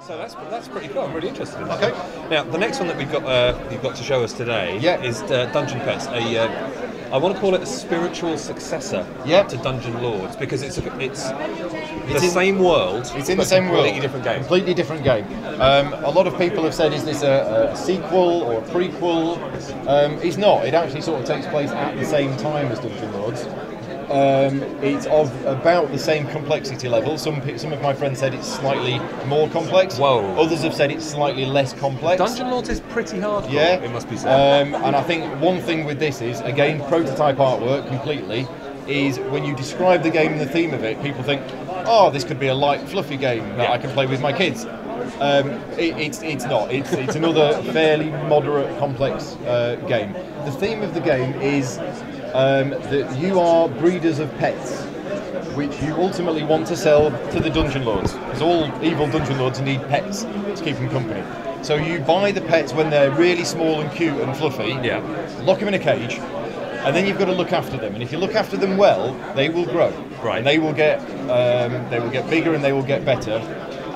So that's pretty cool. I'm really interested in that. Okay. Now the next one that you've got to show us today is Dungeon Petz. I want to call it a spiritual successor to Dungeon Lords because it's the same world. It's in the same world. Completely different game. Completely different game. A lot of people have said, is this a sequel or a prequel? It's not. It actually sort of takes place at the same time as Dungeon Lords. It's of about the same complexity level. Some of my friends said it's slightly more complex. Whoa. Others have said it's slightly less complex. Dungeon Lords is pretty hardcore. Yeah, it must be said. And I think one thing with this is, again, prototype artwork completely, is when you describe the game and the theme of it, people think, oh, this could be a light, fluffy game that I can play with my kids. It's not. It's another fairly moderate, complex game. The theme of the game is that you are breeders of pets, which you ultimately want to sell to the Dungeon Lords, because all evil Dungeon Lords need pets to keep them company. So you buy the pets when they're really small and cute and fluffy, lock them in a cage, and then you've got to look after them. And if you look after them well, they will grow. Right. And they will get bigger and they will get better.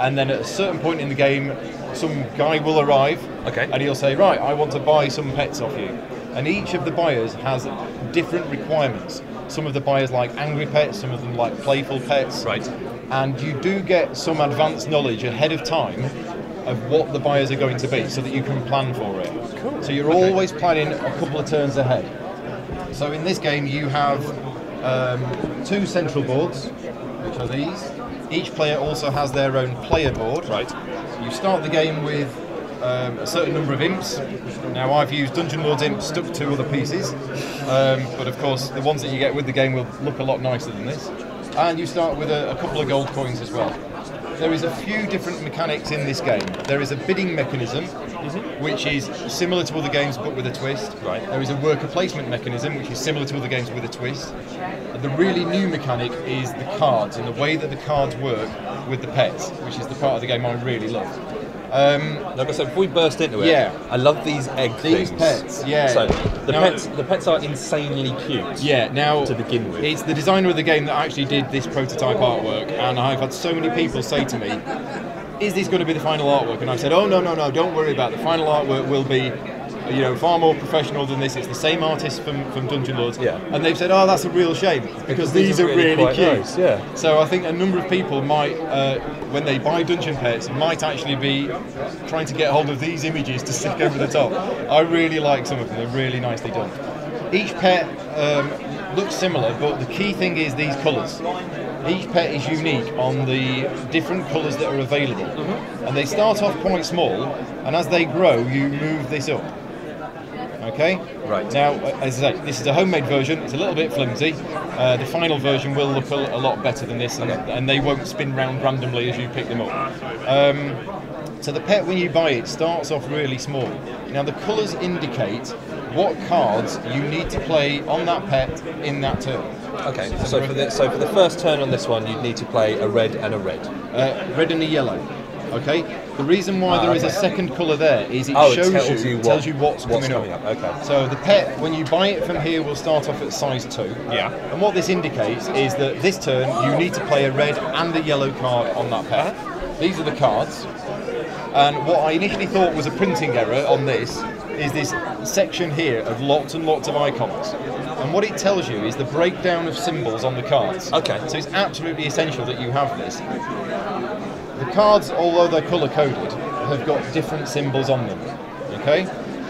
And then at a certain point in the game, some guy will arrive, and he'll say, right, I want to buy some pets off you. And each of the buyers has different requirements. Some of the buyers like angry pets, some of them like playful pets. Right. And you do get some advanced knowledge ahead of time of what the buyers are going to be, so that you can plan for it. Cool. So you're always planning a couple of turns ahead. So in this game you have 2 central boards, which are these. Each player also has their own player board. Right. You start the game with a certain number of imps. Now I've used Dungeon Lords imps stuck to other pieces, but of course the ones that you get with the game will look a lot nicer than this. And you start with a couple of gold coins as well. There is a few different mechanics in this game. There is a bidding mechanism, which is similar to other games but with a twist. Right. There is a worker placement mechanism, which is similar to other games with a twist. The really new mechanic is the cards and the way that the cards work with the pets, which is the part of the game I really love. Like I said, before we burst into it, I love these egg things. These pets, So the pets are insanely cute. Yeah, now to begin with, it's the designer of the game that actually did this prototype artwork, and I've had so many people say to me, "Is this going to be the final artwork?" And I've said, "Oh no, don't worry about it. The final artwork will be, far more professional than this. It's the same artist from Dungeon Lords." And they've said, "Oh, that's a real shame because these are really cute." Nice, yeah. So I think a number of people might, when they buy Dungeon Petz, might actually be trying to get hold of these images to stick over the top. I really like some of them. They're really nicely done. Each pet looks similar, but the key thing is these colours. Each pet is unique on the different colours that are available. And they start off quite small, and as they grow, you move this up. Okay? Right. Now, as I say, this is a homemade version. It's a little bit flimsy. The final version will look a lot better than this, and they won't spin round randomly as you pick them up. So the pet, when you buy it, starts off really small. Now, the colours indicate what cards you need to play on that pet in that turn. Okay. So for the first turn on this one, you'd need to play a red and a red. Red and a yellow. Okay. The reason why there is a second colour there is it tells you what's coming up. Okay. So the pet, when you buy it from here, will start off at size 2. Yeah. And what this indicates is that this turn you need to play a red and a yellow card on that pet. These are the cards. And what I initially thought was a printing error on this is this section here of lots and lots of icons. And what it tells you is the breakdown of symbols on the cards. Okay. So it's absolutely essential that you have this. The cards, although they're colour-coded, have got different symbols on them, okay?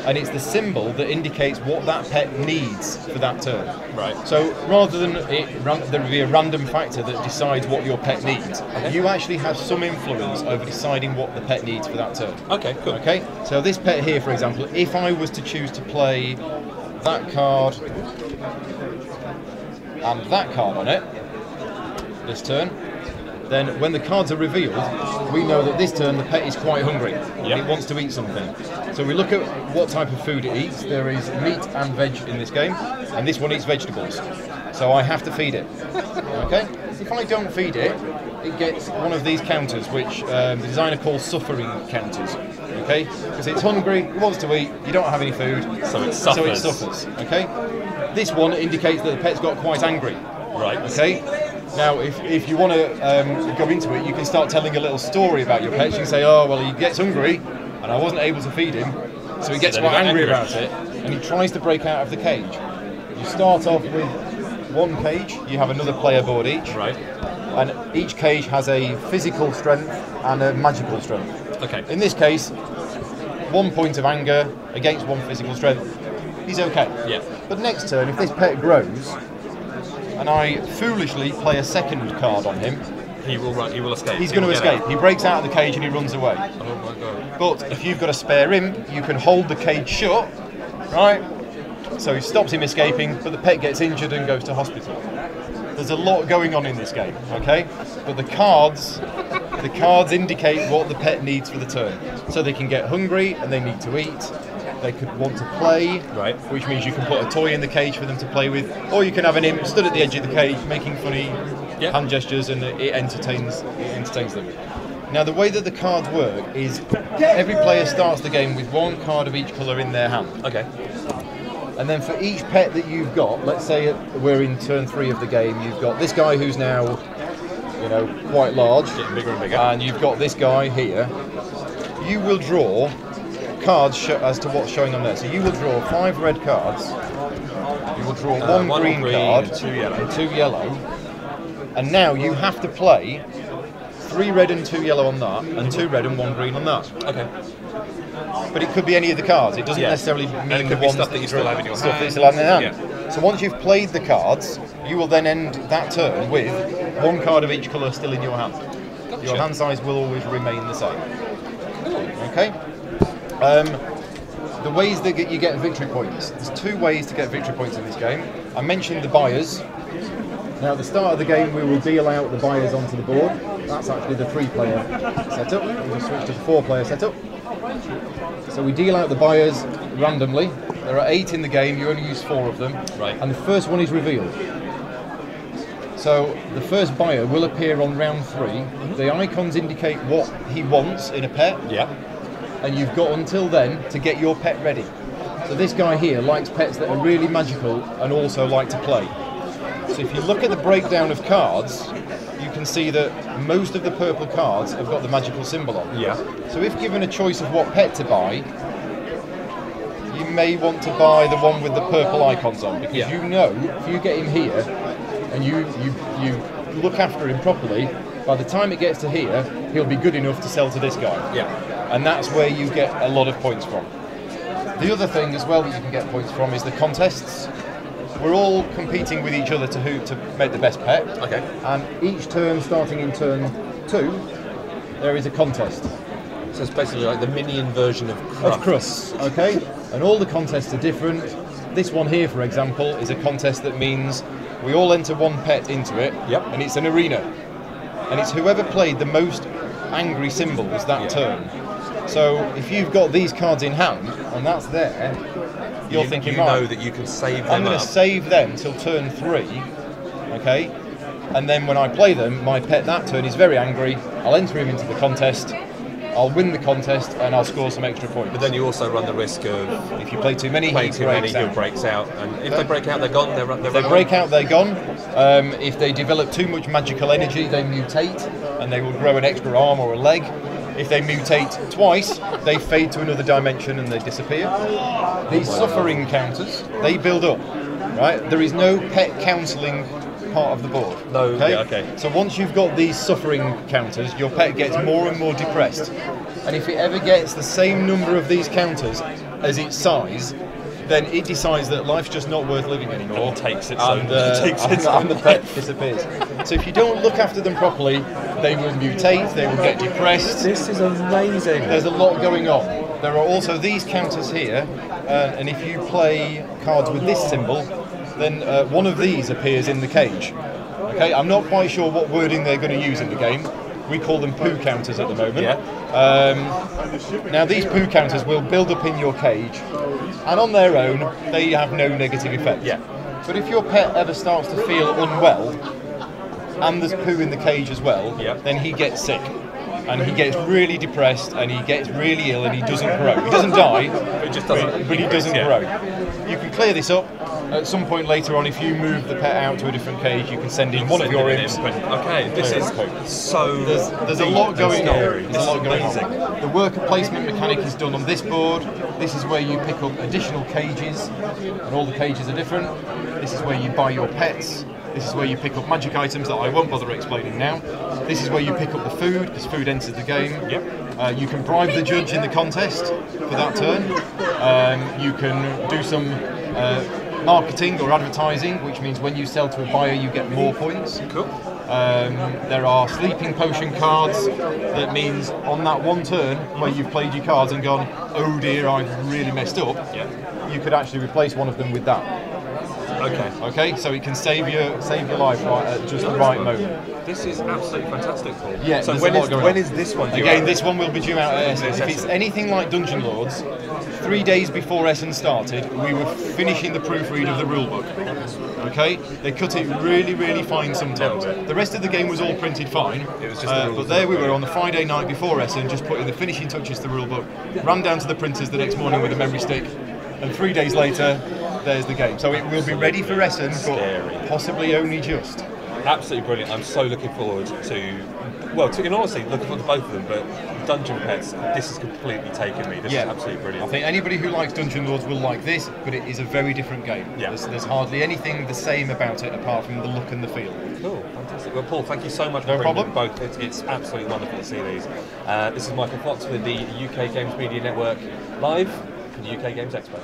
And it's the symbol that indicates what that pet needs for that turn. Right. So rather than there be a random factor that decides what your pet needs, you actually have some influence over deciding what the pet needs for that turn. Okay, cool. Okay, so this pet here, for example, if I was to choose to play that card and that card on it, this turn, then when the cards are revealed, we know that this turn the pet is quite hungry. It wants to eat something. So we look at what type of food it eats. There is meat and veg in this game, and this one eats vegetables. So I have to feed it. Okay? If I don't feed it, it gets one of these counters, which the designer calls suffering counters. Okay? Because it's hungry, it wants to eat, you don't have any food, so it suffers. Okay? This one indicates that the pet's got quite angry. Right. Okay? Now, if you want to go into it, you can start telling a little story about your pet. You can say, oh, well, he gets hungry, and I wasn't able to feed him, so he gets quite angry about it, and he tries to break out of the cage. You start off with one cage, you have another player board each, right, and each cage has a physical strength and a magical strength. Okay. In this case, 1 point of anger against 1 physical strength, he's okay. Yeah. But next turn, if this pet grows, and I foolishly play a second card on him, he will run. He will escape. He's going to escape. He breaks out of the cage and he runs away. Oh my god! But if you've got a spare imp, you can hold the cage shut, right? So he stops him escaping, but the pet gets injured and goes to hospital. There's a lot going on in this game, okay? But the cards indicate what the pet needs for the turn. So they can get hungry and they need to eat. They could want to play, right, which means you can put a toy in the cage for them to play with, or you can have an imp stood at the edge of the cage making funny hand gestures, and it entertains them. Now, the way that the cards work is every player starts the game with 1 card of each colour in their hand. Okay. And then for each pet that you've got, let's say we're in turn 3 of the game, you've got this guy who's now, quite large, getting bigger and bigger, and you've got this guy here. You will draw cards as to what's showing on there. So you will draw 5 red cards. You will draw 1 green card, and 2 yellow. And 2 yellow. And now you have to play 3 red and 2 yellow on that, and 2 red and 1 green on that. Okay. But it could be any of the cards. It doesn't necessarily mean it could be stuff that you still have in your hand. Stuff that you still have in your hand. Yeah. So once you've played the cards, you will then end that turn with 1 card of each colour still in your hand. Gotcha. Your hand size will always remain the same. Okay. The ways that you get victory points. There's 2 ways to get victory points in this game. I mentioned the buyers. Now, at the start of the game, we will deal out the buyers onto the board. That's actually the 3-player setup. We'll just switch to the 4-player setup. So we deal out the buyers randomly. There are 8 in the game. You only use 4 of them. Right. And the first one is revealed. So the first buyer will appear on round 3. Mm-hmm. The icons indicate what he wants in a pet. Yeah. And you've got until then to get your pet ready. So this guy here likes pets that are really magical and also like to play. So if you look at the breakdown of cards, you can see that most of the purple cards have got the magical symbol on. Yeah. So if given a choice of what pet to buy, you may want to buy the one with the purple icons on, because you know if you get him here and you look after him properly, by the time it gets to here, he'll be good enough to sell to this guy. Yeah. And that's where you get a lot of points from. The other thing as well that you can get points from is the contests. We're all competing with each other to make the best pet. Okay. And each turn, starting in turn 2, there is a contest. So it's basically like the minion version of Cruft. Of Crusts, okay? And all the contests are different. This one here, for example, is a contest that means we all enter 1 pet into it, and it's an arena. And it's whoever played the most angry symbols that turn. So if you've got these cards in hand, and that's there, you're thinking, you know that you can save them. I'm going to save them till turn 3, okay? And then when I play them, my pet that turn is very angry. I'll enter him into the contest. I'll win the contest and I'll score some extra points. But then you also run the risk of, if you play too many, he breaks out. And if they break out, they're gone. If they break out, they're gone. If they develop too much magical energy, they mutate and they will grow an extra arm or a leg. If they mutate twice, they fade to another dimension and they disappear. These suffering counters, they build up, right? There is no pet counselling part of the board. No, okay? Okay. So once you've got these suffering counters, your pet gets more and more depressed. And if it ever gets the same number of these counters as its size, then it decides that life's just not worth living anymore. And takes its and the pet disappears. So if you don't look after them properly, they will mutate, they will get depressed. This is amazing. There's a lot going on. There are also these counters here, and if you play cards with this symbol, then one of these appears in the cage. Okay, I'm not quite sure what wording they're going to use in the game. We call them poo counters at the moment. Yeah. Now these poo counters will build up in your cage, and on their own, they have no negative effect. Yeah. But if your pet ever starts to feel unwell, and there's poo in the cage as well, then he gets sick. and he gets really depressed, and he gets really ill, and he doesn't grow. He doesn't die, but he doesn't grow. You can clear this up. At some point later on, if you move the pet out to a different cage, you can send in one of your imps. Okay, this is so. There's a lot going on. There's a lot going on. The worker placement mechanic is done on this board. This is where you pick up additional cages, and all the cages are different. This is where you buy your pets. This is where you pick up magic items that I won't bother explaining now. This is where you pick up the food, because food enters the game. Yep. You can bribe the judge in the contest for that turn. You can do some marketing or advertising, which means when you sell to a buyer, you get more points. Cool. There are sleeping potion cards. That means on that one turn where you've played your cards and gone, oh dear, I've really messed up, you could actually replace one of them with that. Okay, so it can save your life right at just the right moment. This is absolutely fantastic, Paul. Yeah. So when is this one due Again, out? this one will be due out at Essen. If it's anything like Dungeon Lords, 3 days before Essen started, we were finishing the proofread of the rulebook. Okay, they cut it really, really fine sometimes. The rest of the game was all printed fine. It was just the rules, but there we were on the Friday night before Essen, just putting the finishing touches to the rulebook. Ran down to the printers the next morning with a memory stick, and 3 days later, there's the game. So it will be ready for Essen, but possibly only just. Absolutely brilliant. I'm so looking forward to, well, in honesty, looking forward to both of them, but Dungeon Petz, this has completely taken me. This is absolutely brilliant. I think anybody who likes Dungeon Lords will like this, but it is a very different game. Yeah. There's hardly anything the same about it apart from the look and the feel. Cool, fantastic. Well, Paul, thank you so much for bringing them both. It's absolutely wonderful to see these. This is Michael Fox with the UK Games Media Network live from the UK Games Expo.